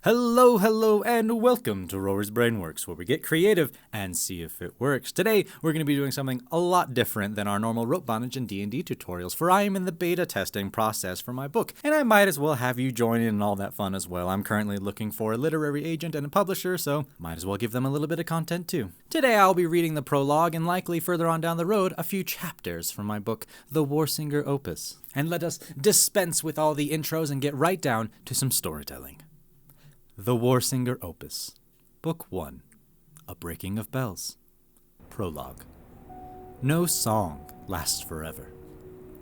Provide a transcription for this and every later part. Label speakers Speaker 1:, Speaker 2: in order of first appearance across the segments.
Speaker 1: Hello, and welcome to Rory's Brainworks, where we get creative and see if it works. Today, we're going to be doing something a lot different than our normal rope bondage and D&D tutorials, for I am in the beta testing process for my book, and I might as well have you join in all that fun as well. I'm currently looking for a literary agent and a publisher, so might as well give them a little bit of content too. Today, I'll be reading the prologue, and likely further on down the road, a few chapters from my book, The Warsinger Opus. And let us dispense with all the intros and get right down to some storytelling. The Warsinger Opus, Book 1, A Breaking of Bells. Prologue. No song lasts forever.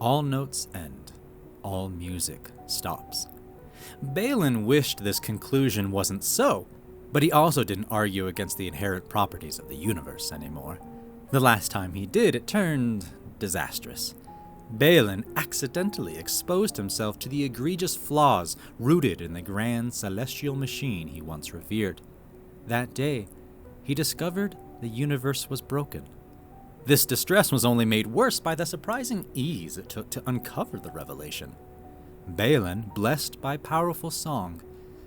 Speaker 1: All notes end. All music stops. Balin wished this conclusion wasn't so, but he also didn't argue against the inherent properties of the universe anymore. The last time he did, it turned disastrous. Balin accidentally exposed himself to the egregious flaws rooted in the grand celestial machine he once revered. That day, he discovered the universe was broken. This distress was only made worse by the surprising ease it took to uncover the revelation. Balin, blessed by powerful song,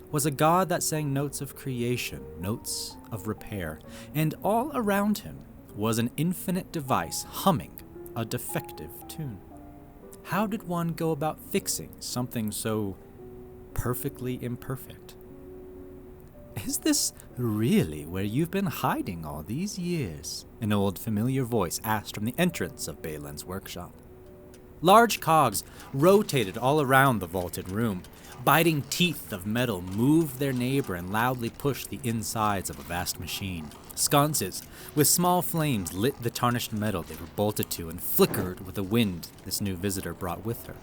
Speaker 1: was a god that sang notes of creation, notes of repair, and all around him was an infinite device humming a defective tune. How did one go about fixing something so perfectly imperfect? Is this really where you've been hiding all these years? An old familiar voice asked from the entrance of Balin's workshop. Large cogs rotated all around the vaulted room. Biting teeth of metal moved their neighbor and loudly pushed the insides of a vast machine. Sconces with small flames lit the tarnished metal they were bolted to and flickered with the wind this new visitor brought with her.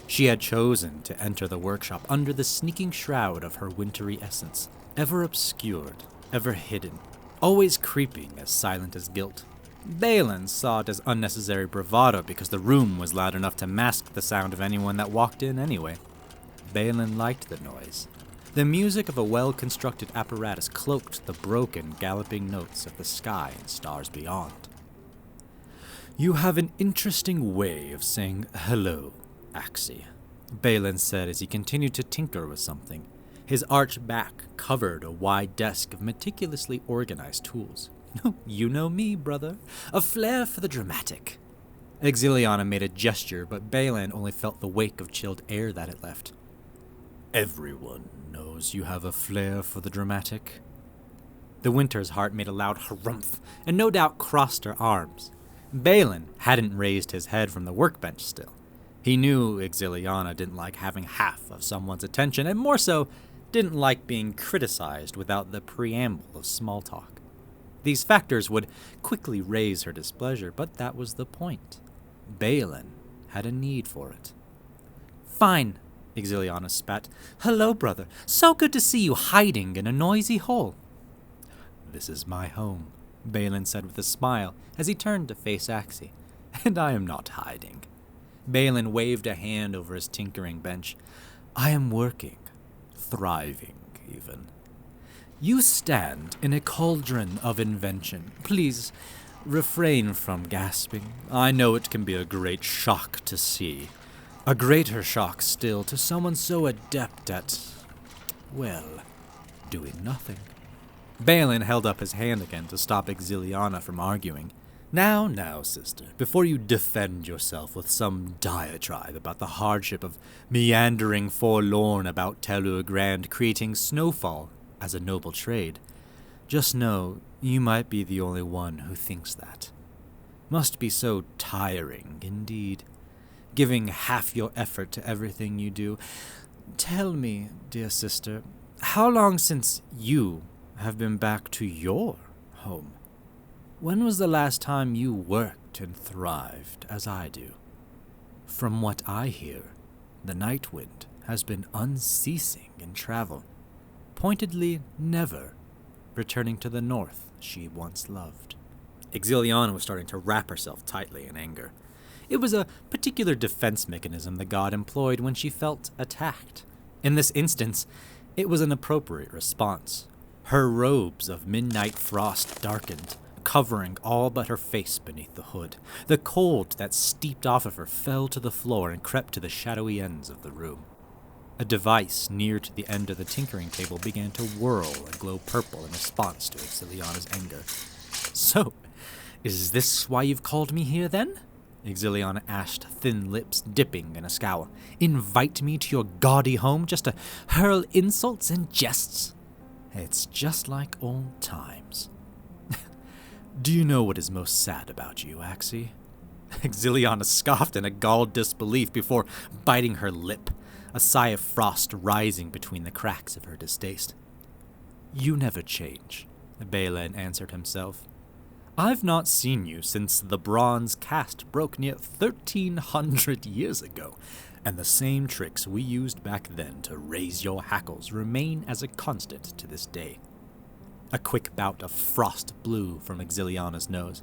Speaker 1: She had chosen to enter the workshop under the sneaking shroud of her wintry essence, ever obscured, ever hidden, always creeping as silent as guilt. Balin saw it as unnecessary bravado because the room was loud enough to mask the sound of anyone that walked in anyway. Balin liked the noise. The music of a well-constructed apparatus cloaked the broken, galloping notes of the sky and stars beyond. "You have an interesting way of saying hello, Axie," Balin said as he continued to tinker with something. His arched back covered a wide desk of meticulously organized tools. "You know me, brother. A flair for the dramatic." Exiliana made a gesture, but Balin only felt the wake of chilled air that it left. "Everyone knows you have a flair for the dramatic." The Winter's heart made a loud harumph, and no doubt crossed her arms. Balin hadn't raised his head from the workbench still. He knew Exiliana didn't like having half of someone's attention, and more so, didn't like being criticized without the preamble of small talk. These factors would quickly raise her displeasure, but that was the point. Balin had a need for it. "Fine," Exiliana spat. "Hello, brother. So good to see you hiding in a noisy hole." "This is my home," Balin said with a smile as he turned to face Axie. "And I am not hiding." Balin waved a hand over his tinkering bench. "I am working, thriving even. You stand in a cauldron of invention. Please refrain from gasping. I know it can be a great shock to see. A greater shock still to someone so adept at, well, doing nothing." Balin held up his hand again to stop Exiliana from arguing. Now, sister, before you defend yourself with some diatribe about the hardship of meandering forlorn about Telur Grand creating snowfall as a noble trade, just know you might be the only one who thinks that. Must be so tiring, indeed. Giving half your effort to everything you do. Tell me, dear sister, how long since you have been back to your home? When was the last time you worked and thrived as I do? From what I hear, the night wind has been unceasing in travel, pointedly never returning to the north she once loved." Exiliana was starting to wrap herself tightly in anger. It was a particular defense mechanism the god employed when she felt attacked. In this instance, it was an appropriate response. Her robes of midnight frost darkened, covering all but her face beneath the hood. The cold that steeped off of her fell to the floor and crept to the shadowy ends of the room. A device near to the end of the tinkering table began to whirl and glow purple in response to Exiliana's anger. "So, is this why you've called me here, then?" Exiliana asked, thin lips dipping in a scowl. "Invite me to your gaudy home just to hurl insults and jests? It's just like old times." "Do you know what is most sad about you, Axie?" Exiliana scoffed in a galled disbelief before biting her lip, a sigh of frost rising between the cracks of her distaste. "You never change," Balin answered himself. "I've not seen you since the bronze cast broke near 1,300 years ago, and the same tricks we used back then to raise your hackles remain as a constant to this day." A quick bout of frost blew from Exiliana's nose.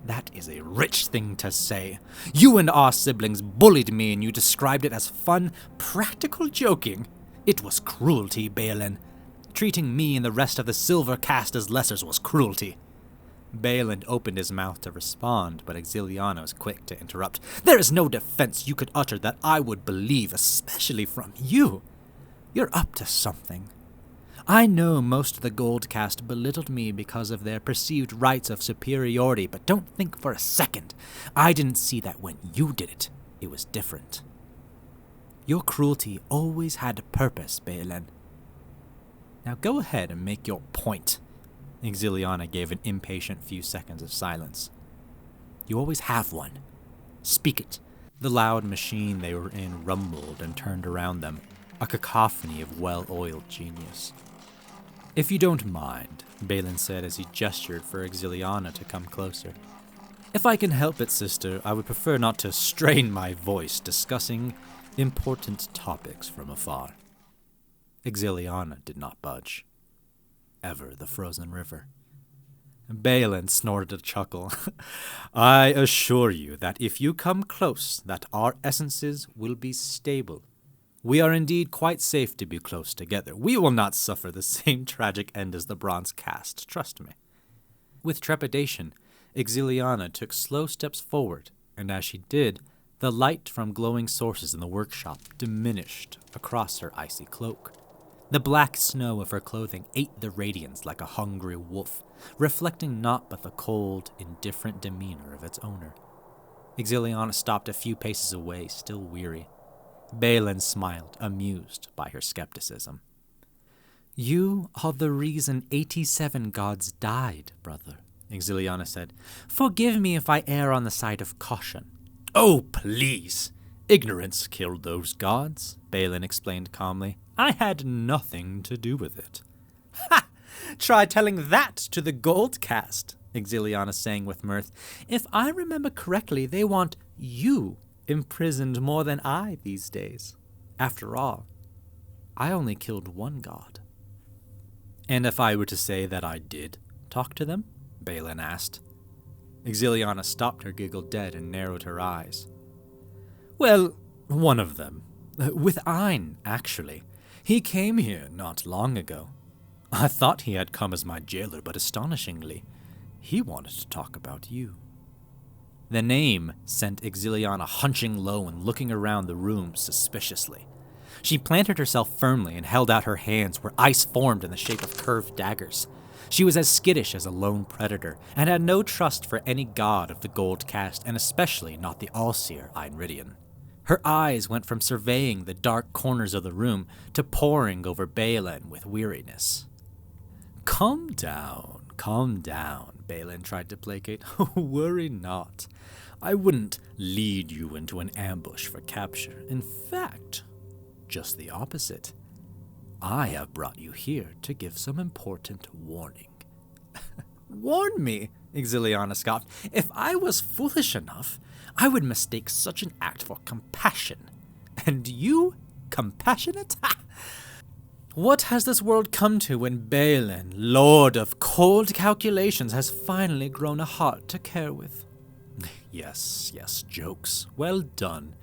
Speaker 1: "That is a rich thing to say. You and our siblings bullied me and you described it as fun, practical joking. It was cruelty, Balin. Treating me and the rest of the silver cast as lessers was cruelty." Balin opened his mouth to respond, but Exiliana was quick to interrupt. "There is no defense you could utter that I would believe, especially from you. You're up to something. I know most of the gold cast belittled me because of their perceived rights of superiority, but don't think for a second I didn't see that when you did it. It was different. Your cruelty always had a purpose, Balin. Now go ahead and make your point." Exiliana gave an impatient few seconds of silence. "You always have one. Speak it." The loud machine they were in rumbled and turned around them, a cacophony of well-oiled genius. "If you don't mind," Balin said as he gestured for Exiliana to come closer. "If I can help it, sister, I would prefer not to strain my voice discussing important topics from afar." Exiliana did not budge. Ever the frozen river. Balin snorted a chuckle. "I assure you that if you come close, that our essences will be stable. We are indeed quite safe to be close together. We will not suffer the same tragic end as the bronze cast, trust me." With trepidation, Exiliana took slow steps forward, and as she did, the light from glowing sources in the workshop diminished across her icy cloak. The black snow of her clothing ate the radiance like a hungry wolf, reflecting naught but the cold, indifferent demeanor of its owner. Exiliana stopped a few paces away, still weary. Balin smiled, amused by her skepticism. "You are the reason 87 gods died, brother," Exiliana said. "Forgive me if I err on the side of caution." "Oh, please! Ignorance killed those gods," Balin explained calmly. "I had nothing to do with it." "Ha! Try telling that to the gold cast," Exiliana sang with mirth. "If I remember correctly, they want you imprisoned more than I these days. After all, I only killed one god." "And if I were to say that I did talk to them?" Balin asked. Exiliana stopped her giggle dead and narrowed her eyes. "Well, one of them. With Ein, actually. He came here not long ago. I thought he had come as my jailer, but astonishingly, he wanted to talk about you." The name sent Exiliana hunching low and looking around the room suspiciously. She planted herself firmly and held out her hands where ice formed in the shape of curved daggers. She was as skittish as a lone predator, and had no trust for any god of the gold cast, and especially not the all-seer Einridian. Her eyes went from surveying the dark corners of the room to poring over Balin with weariness. Calm down, Balin tried to placate. "Worry not. I wouldn't lead you into an ambush for capture. In fact, just the opposite. I have brought you here to give some important warning." "Warn me," Exiliana scoffed. "If I was foolish enough, I would mistake such an act for compassion. And you, compassionate? Ha! What has this world come to when Balin, lord of cold calculations, has finally grown a heart to care with?" Yes, jokes. Well done.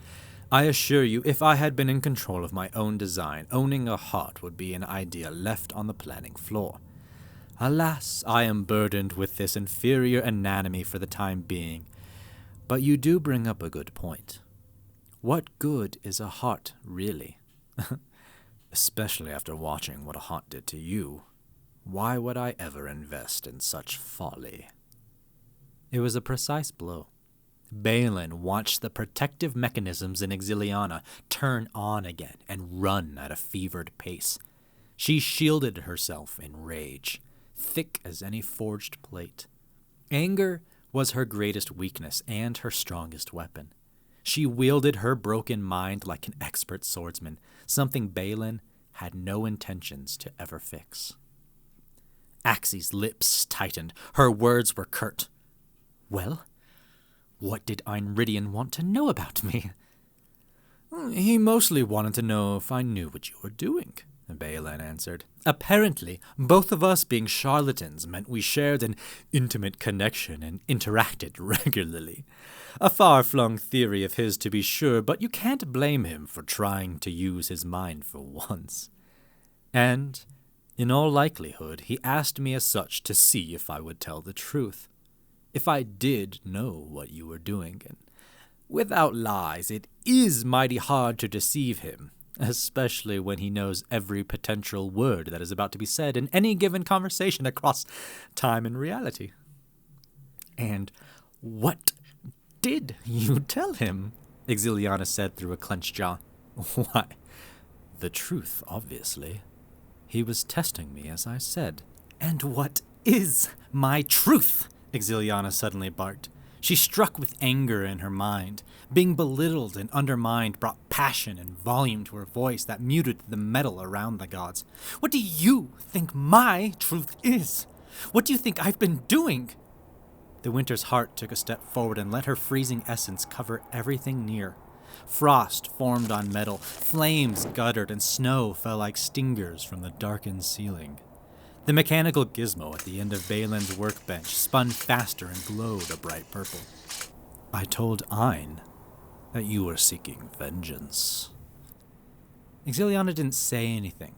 Speaker 1: I assure you, if I had been in control of my own design, owning a heart would be an idea left on the planning floor. Alas, I am burdened with this inferior anatomy for the time being. But you do bring up a good point. What good is a heart, really? Especially after watching what a haunt did to you. Why would I ever invest in such folly? It was a precise blow. Balin watched the protective mechanisms in Exiliana turn on again and run at a fevered pace. She shielded herself in rage, thick as any forged plate. Anger was her greatest weakness and her strongest weapon. She wielded her broken mind like an expert swordsman, something Balin had no intentions to ever fix. Axie's lips tightened. Her words were curt. Well, what did Einridian want to know about me? He mostly wanted to know if I knew what you were doing, Balin answered. Apparently, both of us being charlatans meant we shared an intimate connection and interacted regularly. A far-flung theory of his, to be sure, but you can't blame him for trying to use his mind for once. And, in all likelihood, he asked me as such to see if I would tell the truth. If I did know what you were doing, and without lies, it is mighty hard to deceive him, especially when he knows every potential word that is about to be said in any given conversation across time and reality. And what did you tell him? Exiliana said through a clenched jaw. Why, the truth, obviously. He was testing me, as I said. And what is my truth? Exiliana suddenly barked. She struck with anger in her mind. Being belittled and undermined brought passion and volume to her voice that muted the metal around the gods. What do you think my truth is? What do you think I've been doing? The Winter's heart took a step forward and let her freezing essence cover everything near. Frost formed on metal, flames guttered, and snow fell like stingers from the darkened ceiling. The mechanical gizmo at the end of Balin's workbench spun faster and glowed a bright purple. I told Ein that you were seeking vengeance. Exiliana didn't say anything.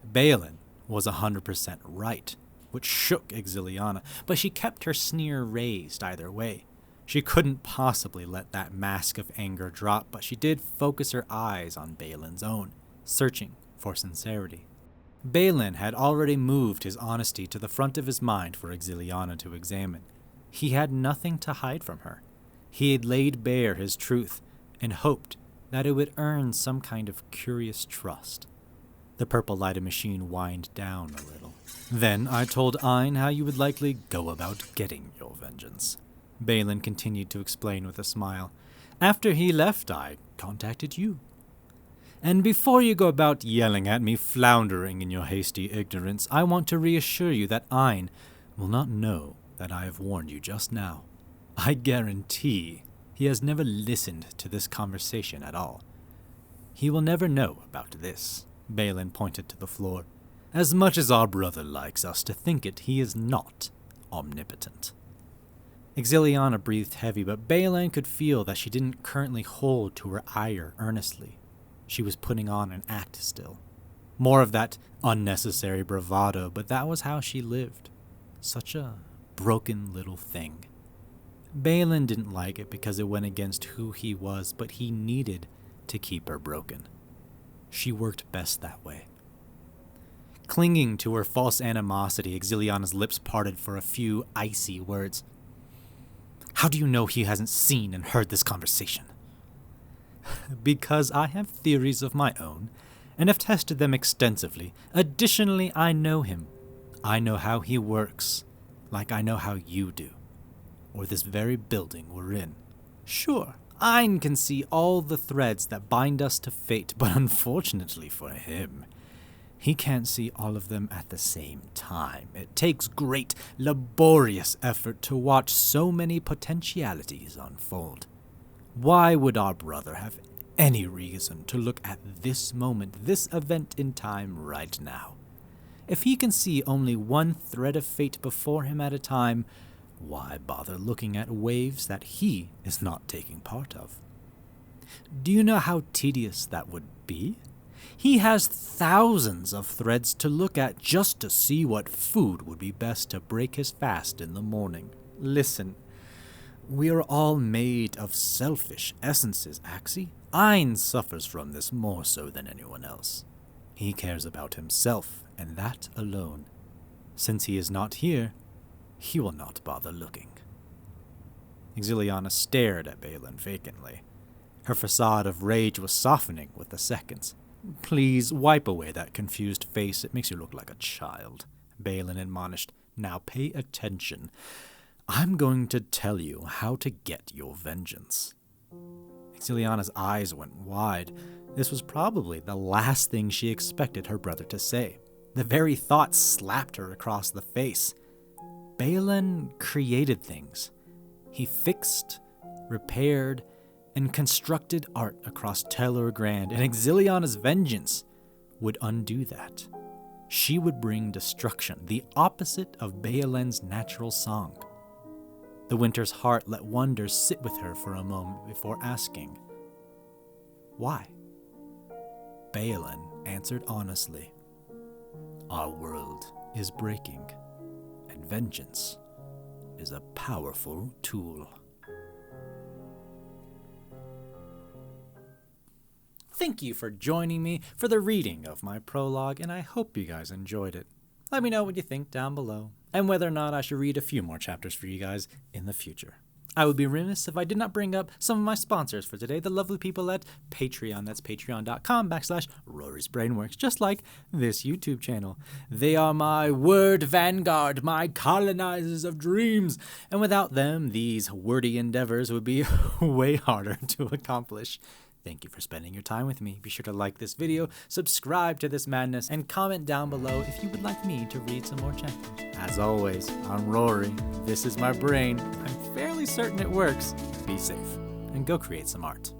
Speaker 1: Balin was 100% right, which shook Exiliana, but she kept her sneer raised either way. She couldn't possibly let that mask of anger drop, but she did focus her eyes on Balin's own, searching for sincerity. Balin had already moved his honesty to the front of his mind for Exiliana to examine. He had nothing to hide from her. He had laid bare his truth and hoped that it would earn some kind of curious trust. The purple-lighted machine whined down a little. Then I told Ein how you would likely go about getting your vengeance. Balin continued to explain with a smile. After he left, I contacted you. And before you go about yelling at me, floundering in your hasty ignorance, I want to reassure you that Ein will not know that I have warned you just now. I guarantee he has never listened to this conversation at all. He will never know about this. Balin pointed to the floor. As much as our brother likes us to think it, he is not omnipotent. Exiliana breathed heavy, but Balin could feel that she didn't currently hold to her ire earnestly. She was putting on an act still. More of that unnecessary bravado, but that was how she lived. Such a broken little thing. Balin didn't like it because it went against who he was, but he needed to keep her broken. She worked best that way. Clinging to her false animosity, Exiliana's lips parted for a few icy words. How do you know he hasn't seen and heard this conversation? Because I have theories of my own, and have tested them extensively. Additionally, I know him. I know how he works, like I know how you do, or this very building we're in. Sure, Ein can see all the threads that bind us to fate, but unfortunately for him, he can't see all of them at the same time. It takes great, laborious effort to watch so many potentialities unfold. Why would our brother have any reason to look at this moment, this event in time right now? If he can see only one thread of fate before him at a time, why bother looking at waves that he is not taking part of? Do you know how tedious that would be? He has thousands of threads to look at just to see what food would be best to break his fast in the morning. Listen. We are all made of selfish essences, Axie. Ein suffers from this more so than anyone else. He cares about himself, and that alone. Since he is not here, he will not bother looking. Exiliana stared at Balin vacantly. Her facade of rage was softening with the seconds. Please wipe away that confused face. It makes you look like a child, Balin admonished. Now pay attention. I'm going to tell you how to get your vengeance. Exiliana's eyes went wide. This was probably the last thing she expected her brother to say. The very thought slapped her across the face. Balin created things. He fixed, repaired, and constructed art across Telur Grand, and Exiliana's vengeance would undo that. She would bring destruction, the opposite of Balin's natural song. The Winter's heart let wonder sit with her for a moment before asking, "Why?" Balin answered honestly, "Our world is breaking, and vengeance is a powerful tool." Thank you for joining me for the reading of my prologue, and I hope you guys enjoyed it. Let me know what you think down below, and whether or not I should read a few more chapters for you guys in the future. I would be remiss if I did not bring up some of my sponsors for today, the lovely people at Patreon. That's patreon.com/Rory's Brainworks, just like this YouTube channel. They are my word vanguard, my colonizers of dreams, and without them, these wordy endeavors would be way harder to accomplish. Thank you for spending your time with me. Be sure to like this video, subscribe to this madness, and comment down below if you would like me to read some more chapters. As always, I'm Rory. This is my brain. I'm fairly certain it works. Be safe, and go create some art.